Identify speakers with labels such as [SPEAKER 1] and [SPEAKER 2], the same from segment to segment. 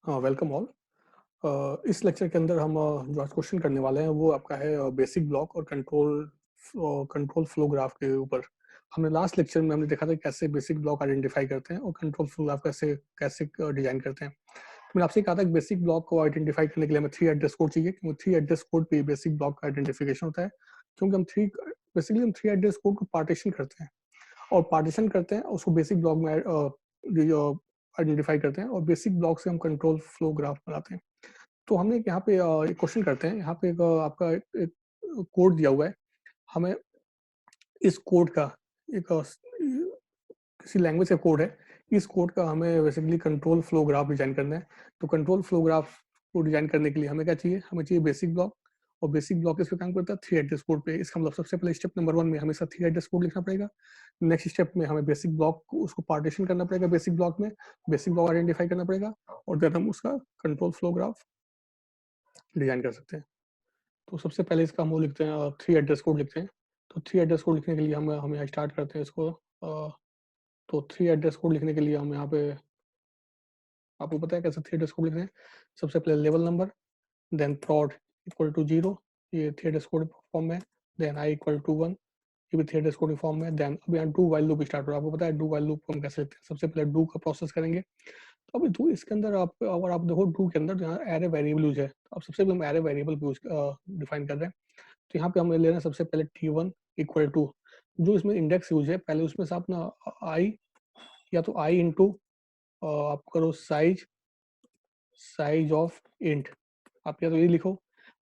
[SPEAKER 1] हाँ, welcome all. इस lecture के अंदर हम जो आज क्वेश्चन करने वाले हैं वो आपका है बेसिक ब्लॉक और कंट्रोल फ्लो ग्राफ के ऊपर। हमने लास्ट लेक्चर में हमने देखा था कि कैसे बेसिक ब्लॉक आइडेंटिफाई करते हैं और कंट्रोल फ्लो ग्राफ कैसे कैसे डिजाइन करते हैं। तो मैंने आपसे कहा था कि बेसिक ब्लॉक को आइडेंटिफाई करने के लिए हमें 3 एड्रेस कोड चाहिए, क्योंकि 3 एड्रेस कोड पे बेसिक ब्लॉक का आइडेंटिफिकेशन होता है। क्योंकि हम 3 एड्रेस कोड को पार्टीशन करते हैं और पार्टीशन करते हैं उसको बेसिक ब्लॉक में आइडेंटिफाई करते हैं और बेसिक ब्लॉक से हम कंट्रोल फ्लो ग्राफ बनाते हैं। तो हमने यहाँ पे एक क्वेश्चन करते हैं। यहाँ पे आपका एक कोड दिया हुआ है। हमें इस कोड का एक किसी लैंग्वेज का कोड है। इस कोड का हमें basically control flow graph design करना है। तो कंट्रोल फ्लो ग्राफ को डिजाइन करने के लिए हमें क्या चाहिए? हमें चाहिए बेसिक ब्लॉक। और बेसिक ब्लॉक इस पे काम करता है 3 एड्रेस कोड पे। इसका मतलब सबसे पहले स्टेप नंबर 1 में हमेशा 3 एड्रेस कोड लिखना पड़ेगा। नेक्स्ट स्टेप में हमें बेसिक ब्लॉक को उसको पार्टीशन करना पड़ेगा बेसिक ब्लॉक में, बेसिक ब्लॉक आइडेंटिफाई करना पड़ेगा और देन हम उसका कंट्रोल फ्लो ग्राफ डिजाइन कर सकते हैं। तो सबसे पहले इसका हम वो लिखते हैं, 3 एड्रेस कोड लिखते हैं। तो 3 एड्रेस कोड लिखने के लिए हम यहाँ स्टार्ट करते हैं इसको। तो 3 एड्रेस कोड लिखने के लिए हम यहाँ पे, आपको पता है कैसे 3 एड्रेस कोड लिखते हैं? सबसे पहले level number, then prod equal to 0, ये 3 एड्रेस कोड फॉर्म में। देन I इक्वल टू 1, ये भी 3 एड्रेस कोड फॉर्म में। देन अब यहाँ डू वाइल लूप स्टार्ट हो रहा है। आपको पता है डू वाइल लूप को हम कैसे लिखते हैं? सबसे पहले डू का प्रोसेस करेंगे। तो अभी डू इसके अंदर आप अगर आप देखो डू के अंदर यहाँ एरे वेरिएबल यूज है। अब सबसे पहले हम एरे वेरिएबल यूज डिफाइन कर रहे हैं। तो यहाँ पे हम ले रहे हैं सबसे पहले T1 इक्वल टू, जो इसमें इंडेक्स यूज है पहले उसमें से आप ना आई, या तो आई इंटू आप करो साइज ऑफ इंट, आप या तो ये लिखो।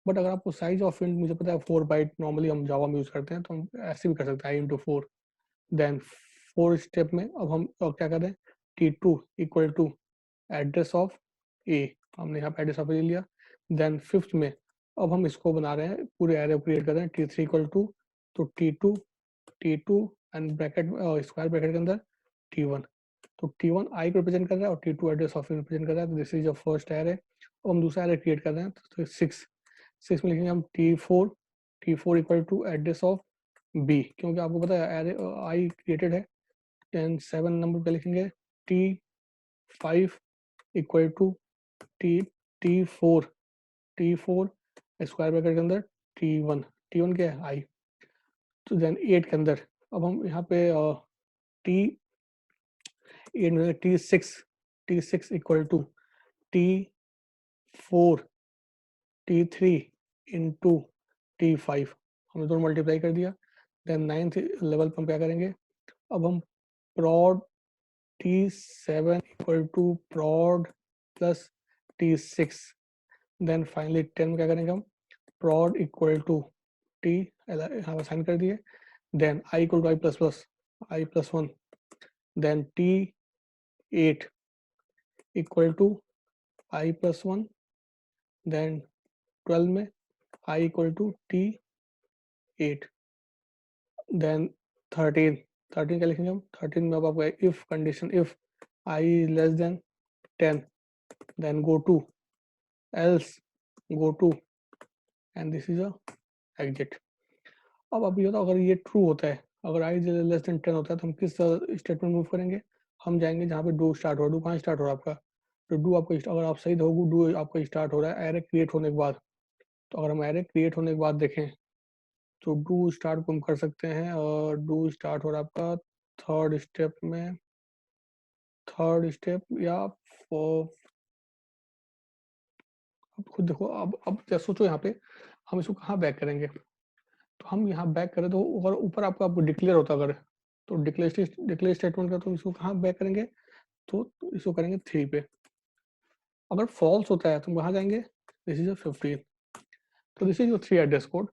[SPEAKER 1] बट अगर आपको साइज ऑफ इंट, मुझे पता है 4 बाइट नॉर्मली हम जावा में यूज करते हैं, तो हम ऐसे भी कर सकते हैं आई इंटू 4। देन 4 स्टेप में अब हम क्या करें? T2 equal to address of A, हमने यहाँ पे एड्रेस ऑफ ए लिया। देन 5th में अब हम इसको बना रहे हैं, पूरे एरे क्रिएट कर रहे हैं। T3 इक्वल टू, तो T2 and bracket square bracket के अंदर T1। तो T1 आई को रिप्रेजेंट कर रहा है और T2 एड्रेस ऑफ रिप्रेजेंट कर रहा है। तो this is a first array. अब हम दूसरा एरे क्रिएट कर रहे हैं, तो 6 में लिखेंगे हम T4 equal to address of B, क्योंकि आपको पता है एरे आई क्रिएटेड है। देन 7 नंबर पे लिखेंगे T5 equal to T4 square bracket के अंदर T1 क्या है? आई। तो देन 8 के अंदर अब हम यहाँ पे टी 8 में T6 equal to T4 T3 into T5, हमने दोनों मल्टीप्लाई कर दिया। देन 9th लेवल पर हम क्या करेंगे? अब हम prod T7 equal to prod plus T6। Then finally 10 में क्या करेंगे हम? prod इक्वल टू T, यहाँ साइन कर दिए। Then I equal to I plus 1। Then T8 equal to I plus 1। Then 12 में I equal to T8। Then 13 क्या लिखेंगे हम? 13 में अब आपका if condition, if I less than 10, then go to, else go to, and this is a exit. अब अभी बताओ, अगर ये ट्रू होता है, अगर I लेस देन 10 होता है, तो हम किस स्टेटमेंट मूव करेंगे? हम जाएंगे जहाँ पे डू स्टार्ट हो रहा है। डू कहाँ स्टार्ट हो रहा है आपका? तो डू आपका, अगर आप सही रहोगे, डू आपका स्टार्ट हो रहा है एरे क्रिएट होने के बाद। तो अगर हम एरे क्रिएट होने के बाद देखें, तो डू स्टार्ट को हम कर सकते हैं, और डू स्टार्ट हो रहा है आपका थर्ड स्टेप या अब खुद देखो। अब क्या सोचो, यहाँ पे हम इसको कहाँ बैक करेंगे? तो हम यहाँ बैक करें तो अगर ऊपर आपको डिक्लेयर होता, अगर तो डिक्लेयर स्टेटमेंट का, तो इसको कहाँ बैक करेंगे? तो इसको करेंगे 3 पे। अगर फॉल्स होता है तो हम कहाँ जाएंगे? This is 15। तो दिस इज 3 एड्रेस कोड।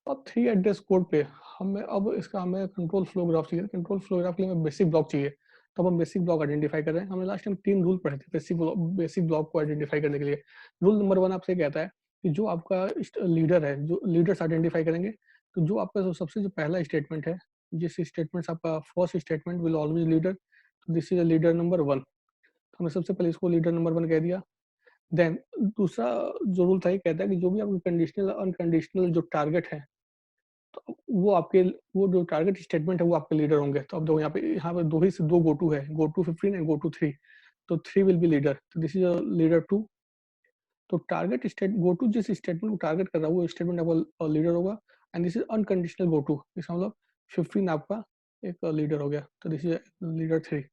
[SPEAKER 1] अब 3 एड्रेस कोड पे हमें कंट्रोल फ्लो ग्राफ चाहिए। कंट्रोल फ्लो ग्राफ के लिए हमें बेसिक ब्लॉक चाहिए। तो अब हम बेसिक ब्लॉक आइडेंटिफाई कर रहे हैं। हमने लास्ट टाइम 3 रूल पढ़े थे बेसिक ब्लॉक को आइडेंटिफाई करने के लिए। रूल नंबर 1 आपसे कहता है कि जो आपका लीडर है, जो लीडर्स आइडेंटिफाई करेंगे, तो जो आपका सबसे जो पहला स्टेटमेंट है, जिस स्टेटमेंट से आपका first statement will always leader, तो दिस इज लीडर नंबर 1। हमने सबसे पहले इसको लीडर नंबर 1 कह दिया। देन दूसरा जो रूल था, ये कहता है कि जो भी आपके कंडीशनल अनकंडीशनल जो टारगेट है, तो वो जो टारगेट स्टेटमेंट है वो आपके लीडर होंगे। तो अब देखो यहाँ पे दो ही से दो गो टू है, go to 15 and go to 3। तो 3 विल बी लीडर, तो दिस इज अ लीडर 2। तो टारगेट स्टेट गो टू जिस स्टेटमेंट को टारगेट कर रहा है वो स्टेटमेंट आपका लीडर होगा, and this is unconditional go to, इसका मतलब 15 आपका एक लीडर हो गया, तो दिस इज लीडर 3।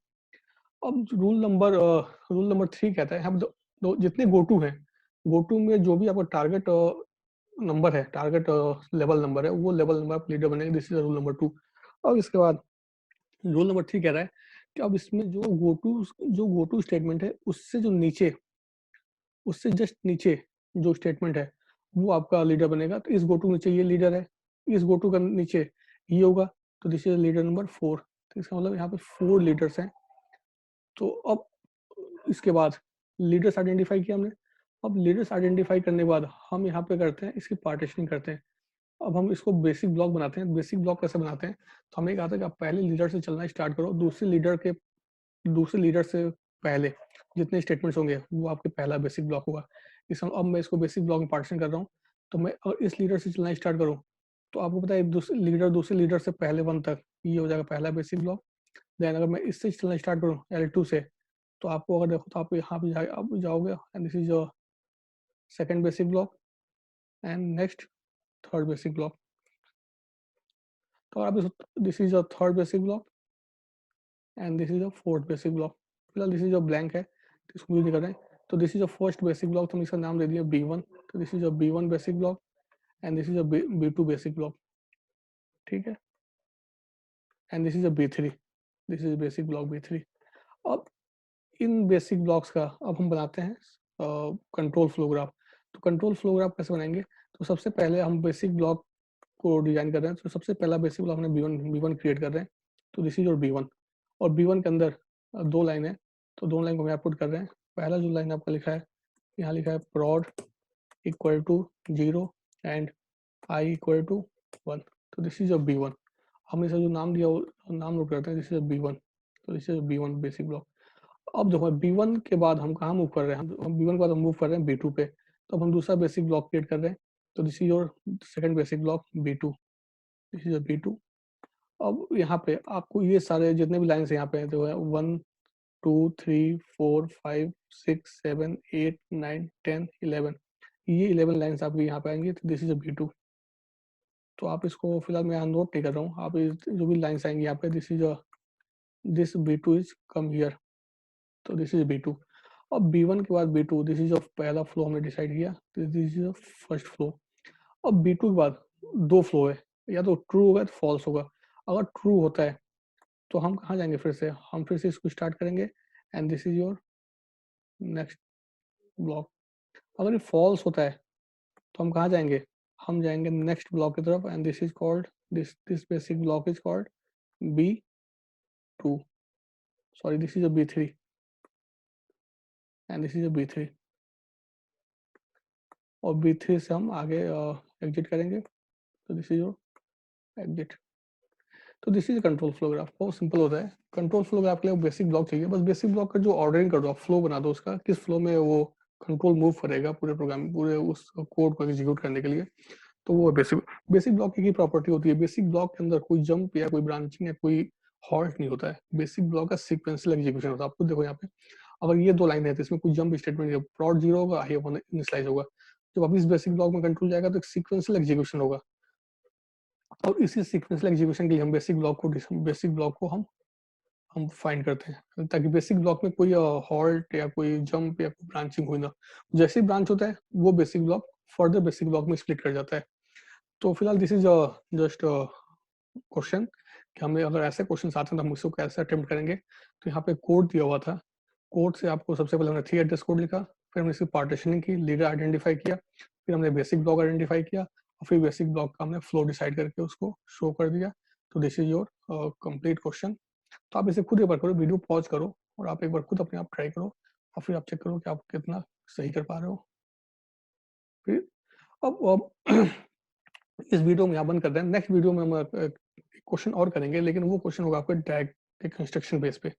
[SPEAKER 1] अब रूल नंबर 3 कहता है हम जितने गो टू हैं, गो टू में जो भी आपका टारगेट नंबर है, टारगेट लेवल नंबर है, वो लेवल नंबर आप लीडर बनेंगे, दिस इज रूल नंबर 2। अब इसके बाद रूल नंबर 3 कह रहा है कि अब इसमें जो गो टू स्टेटमेंट है उससे जस्ट नीचे जो स्टेटमेंट है वो आपका लीडर बनेगा। तो इस गो टू नीचे ये लीडर है, इस गो टू का नीचे ये होगा, तो दिस इज लीडर नंबर 4। तो इसका मतलब यहाँ पे 4 लीडर्स हैं। तो अब इसके बाद लीडर्स आइडेंटिफाई किया हमने। अब लीडर्स आइडेंटिफाई करने के बाद हम यहाँ पे करते हैं इसकी पार्टीशनिंग करते हैं। अब हम इसको बेसिक ब्लॉक बनाते हैं। बेसिक ब्लॉक कैसे बनाते हैं, तो हमें कहा था कि आप पहले लीडर से चलना स्टार्ट करो, दूसरे लीडर से पहले जितने स्टेटमेंट्स होंगे वो आपके पहला बेसिक ब्लॉक होगा। अब मैं इसको बेसिक ब्लॉक में पार्टीशन कर रहा हूँ। तो मैं अगर इस लीडर से चलना स्टार्ट करूँ तो आपको पता है दूसरे लीडर से पहले 1 तक ये हो जाएगा पहला बेसिक ब्लॉक। देन अगर मैं इससे चलना स्टार्ट करूँ L2 से, तो आपको अगर देखो तो आप यहाँ पे आप जाओगे, and this is your second basic block, and next third basic block. तो आप this is your third basic block, and this is your fourth basic block. फिलहाल दिस इज योर ब्लैंक है तो इसको यूज नहीं कर रहे हैं। तो this is your first basic block, तो हम इसका नाम दे दिया B1। तो this is your B1 basic block, and this is your B2 basic block, ठीक है, and this is your B3, this is basic block B3। अब इन बेसिक ब्लॉक्स का अब हम बनाते हैं कंट्रोल फ्लो ग्राफ। तो कंट्रोल फ्लो ग्राफ कैसे बनाएंगे, तो सबसे पहले हम बेसिक ब्लॉक को डिजाइन कर रहे हैं। तो सबसे पहला बेसिक ब्लॉक हमने B1 क्रिएट कर रहे हैं। तो दिस इज योर B1, और B1 के अंदर 2 लाइन है, तो 2 लाइन को हम यहाँ पुट कर रहे हैं। पहला जो लाइन आपका लिखा है, यहाँ लिखा है prod equal to 0 and I equal to 1। तो दिस इज योर B1। हमने इसे जो नाम दिया वो नाम नोट करते हैं, दिस इज B1। तो this is B1 basic block. अब देखो B1 के बाद हम कहाँ मूव कर रहे हैं, हम B1 के बाद हम मूव कर रहे हैं B2 पे। तो अब हम दूसरा बेसिक ब्लॉक क्रिएट कर रहे हैं। तो this is your second basic block B2, this is your B2। अब यहाँ पे आपको ये सारे जितने भी लाइन्स यहाँ पे जो है 1 2 3 4 5 6 7 8 9 10 11, ये 11 लाइन्स आपकी यहाँ पे आएंगी। तो दिस इज B2। तो आप इसको फिलहाल मैं यहाँ नोट नहीं कर रहा हूँ, आप जो भी लाइन्स आएंगी यहाँ पे, this B2 is come here. तो दिस इज B2। अब B1 के बाद B2, दिस इज पहला फ्लो हमने डिसाइड किया, दिस इज फर्स्ट फ्लो। अब B2 के बाद 2 फ्लो है, या तो ट्रू होगा तो फॉल्स होगा। अगर ट्रू होता है तो हम कहाँ जाएंगे, हम फिर से इसको स्टार्ट करेंगे, and this is your next block. अगर ये फॉल्स होता है तो हम कहाँ जाएंगे, हम जाएंगे नेक्स्ट ब्लॉक की तरफ, and this is called this basic block is called B2, sorry this is B3, and this is B3। और B3 से हम आगे एग्जिट करेंगे। तो दिस इज योर एग्जिट। तो this is control flow graph, बहुत सिंपल होता है। कंट्रोल फ्लो ग्राफ के लिए बेसिक ब्लॉक चाहिए, बस बेसिक ब्लॉक का जो ऑर्डरिंग कर दो, आप फ्लो बना दो उसका, किस फ्लो में वो कंट्रोल मूव करेगा पूरे प्रोग्राम, पूरे उस कोड को एग्जीक्यूट करने के लिए। तो वो बेसिक ब्लॉक की प्रॉपर्टी होती है, बेसिक ब्लॉक के अंदर कोई जंप या कोई ब्रांचिंग या कोई हॉल्ट नहीं होता है। बेसिक ब्लॉक का सीक्वेंशियल एग्जीक्यूशन होता है। आपको देखो यहाँ पे अगर ये 2 लाइन है तो इसमें कोई जंप स्टेटमेंट, prod 0 होगा, ये 1 इनिशियलाइज होगा। जब वापस इस बेसिक ब्लॉक में कंट्रोल जाएगा तो एक सीक्वेंशियल एग्जीक्यूशन होगा, और इसी सीक्वेंशियल एग्जीक्यूशन के लिए हम बेसिक ब्लॉक को हम फाइंड करते हैं, ताकि बेसिक ब्लॉक में कोई हॉल्ट या कोई जंप या कोई ब्रांचिंग हुई ना। जैसे ही ब्रांच होता है वो basic block further basic block में स्प्लिट कर जाता है। तो फिलहाल दिस इज जस्ट क्वेश्चन कि हमें अगर ऐसे क्वेश्चन आते हैं तो हम इसको कैसे अटेम्प्ट करेंगे। तो यहाँ पे कोड दिया हुआ था, कोड से आपको सबसे पहले हमने 3 एड्रेस कोड लिखा, फिर हमने इसकी पार्टीशनिंग की, लीडर आइडेंटिफाई किया, फिर हमने बेसिक ब्लॉक आइडेंटिफाई किया, और फिर बेसिक ब्लॉक का हमने फ्लो डिसाइड करके उसको शो कर दिया। तो this is your complete question. तो आप इसे खुद एक बार करो, वीडियो पॉज करो और आप एक बार खुद अपने आप ट्राई करो, और फिर आप चेक करो कि आप कितना सही कर पा रहे हो। फिर अब इस वीडियो में यहाँ बंद कर दें। नेक्स्ट वीडियो में हम क्वेश्चन और करेंगे, लेकिन वो क्वेश्चन होगा आपके डैग के कंस्ट्रक्शन बेस पे।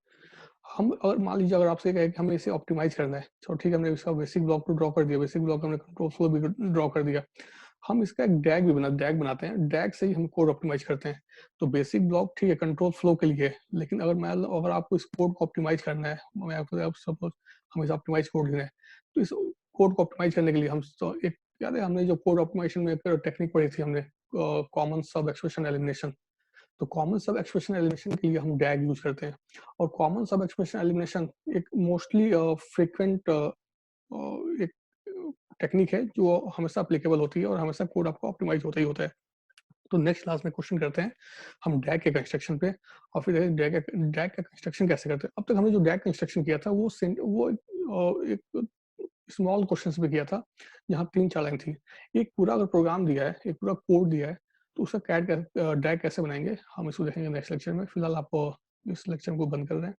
[SPEAKER 1] हम अगर मान लीजिए अगर आपसे कहे कि हमें इसे ऑप्टिमाइज करना है, तो ठीक है, हमने इसका बेसिक ब्लॉक तो ड्रॉ कर दिया, बेसिक ब्लॉक हमने कंट्रोल फ्लो भी ड्रॉ कर दिया, हम इसका एक डैग बनाते हैं, डैग से ही हम कोड ऑप्टिमाइज करते हैं। तो बेसिक ब्लॉक ठीक है कंट्रोल फ्लो के लिए, लेकिन अगर आपको इस कोड को ऑप्टिमाइज करना है, मैं आपको सपोज हमें ऑप्टिमाइज कोड लिखना है, तो इस कोड को ऑप्टिमाइज़ करने के लिए हम एक याद है हमने जो कोड ऑप्टिमाइज़ेशन में एक टेक्निक पढ़ी थी हमने कॉमन सब एक्सप्रेशन एलिमिनेशन। तो कॉमन सब एक्सप्रेशन एलिमिनेशन के लिए हम डैग यूज़ करते हैं और कॉमन सब एक्सप्रेशन एलिमिनेशन एक मोस्टली फ्रीक्वेंट एक टेक्निक है जो हमेशा एप्लीकेबल होती है और हमेशा कोड आपका ऑप्टिमाइज़ होता ही होता है। तो नेक्स्ट क्लास में क्वेश्चन करते हैं हम डैग के कंस्ट्रक्शन पे और फिर डैग का कंस्ट्रक्शन कैसे करते हैं। अब तक हमने जो डैग कंस्ट्रक्शन किया था वो एक स्मॉल क्वेश्चंस पे किया था जहाँ 3-4 लाइन थी। एक पूरा अगर प्रोग्राम दिया है, एक पूरा कोड दिया है, तो उसका डैग कैसे बनाएँगे हम इसको देखेंगे नेक्स्ट लेक्चर में। फिलहाल आप इस लेक्चर को बंद कर दें।